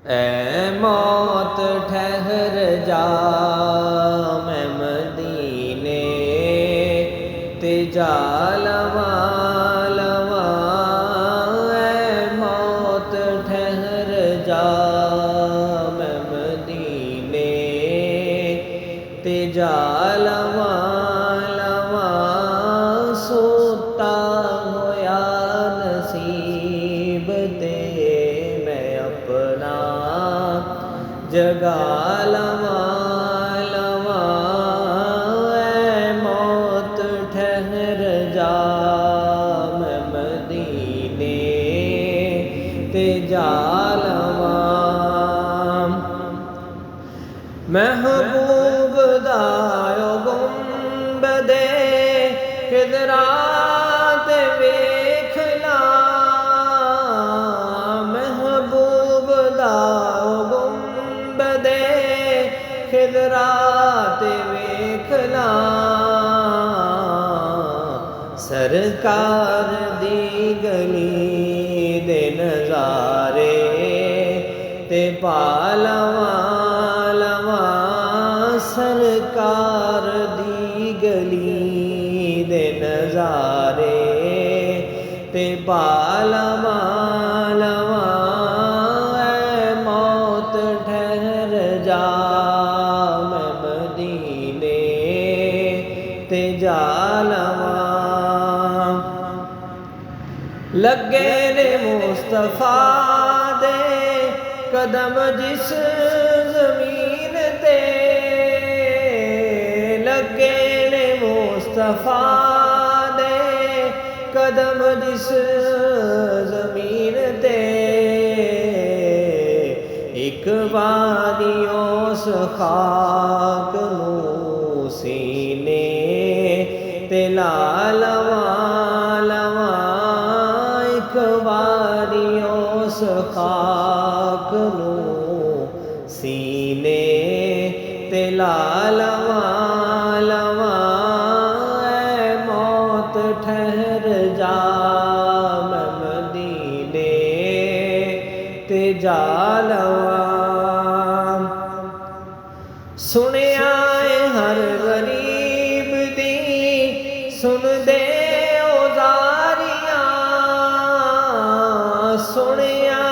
ऐ मौत ठहर जा, मैं मदीने ते जा लवां लवां। ऐ मौत ठहर जा, मैं मदीने ते जा लवां लवां। सोता होया नसीब ते मैं अपना जगा लवां लवां। ऐ मौत ठहर जा, मैं मदीने ते जा लवां। महबूब दा गुंबदे किदरा ते वेख ला। महबूब दा गुंबदे किदरा ते वेख ला। सरकार दी गली दे नज़ारे ते पा लवां लवां। सरकार दी गली दे नज़ारे ते पा लवां लवां। ऐ मौत ठहर जा, मैं मदीने ते जा लवां। लगे ने मुस्तफा दे कदम जिस ज़मीन ते। लगे ने मुस्तफा दे कदम जिस ज़मीन ते। एक बारी उस खाक नूं सीने ते ला लवां लवां। एक बारी उस खाक नूं सीने ते ला लवां लवां। ऐ मौत ठहर जा, मैं मदीने ते जा लवां। सुनिया हर गरीब दी सुन दे उजारियां। सुनिया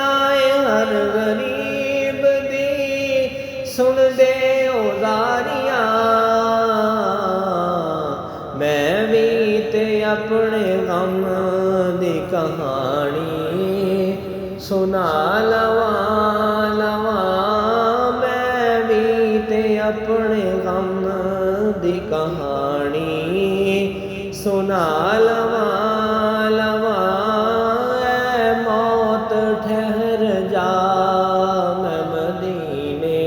हर गरीब दी सुन दे उजारियां। मैं भी ते अपने गम दी कहानी सुना लवां लवां। मैं भी ते अपने गम दी कहानी सुना लवां लवां। ऐ मौत ठहर जा, मैं मदीने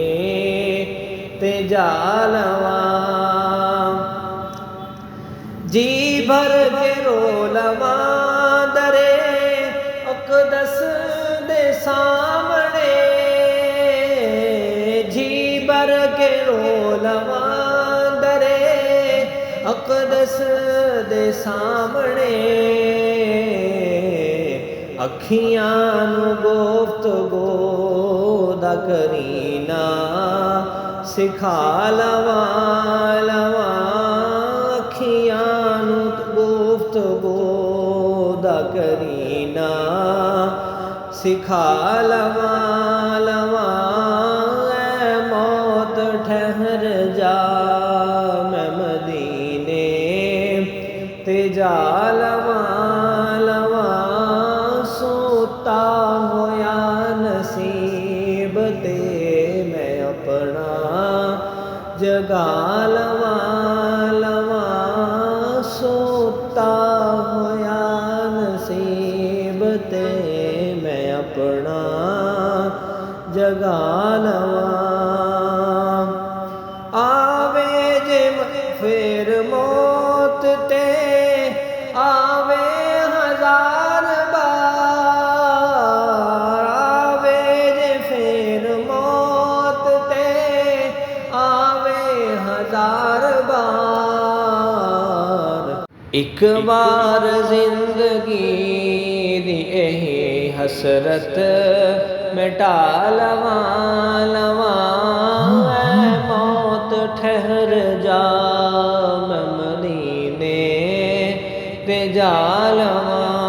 ते जा लवां। जी भर के रो लवां दरे अक़दस दे सामने। जी भर के रो लवां दरे अक़दस दे सामने। अखियां नूं गुफ्तगू दा करीना सिखा लवां लवां। अखियां नूं गुफ्तगू दा करीना सिखा लवां लवां। ऐ मौत ठहर जा, मैं मदीने ते जा लवां लवां। सोता होया नसीब ते मैं अपना जगा लवां लवां। सोता होया नसीब ते मैं अपना जगा लवां। आवे जे फिर मौत ते आवे हजार बार। आवे जे फिर मौत ते आवे हजार बार। एक बार जिंदगी दी यही हसरत मिटा लवां लवां ऐ मौत ठहर जा मैं मदीने ते जा लवां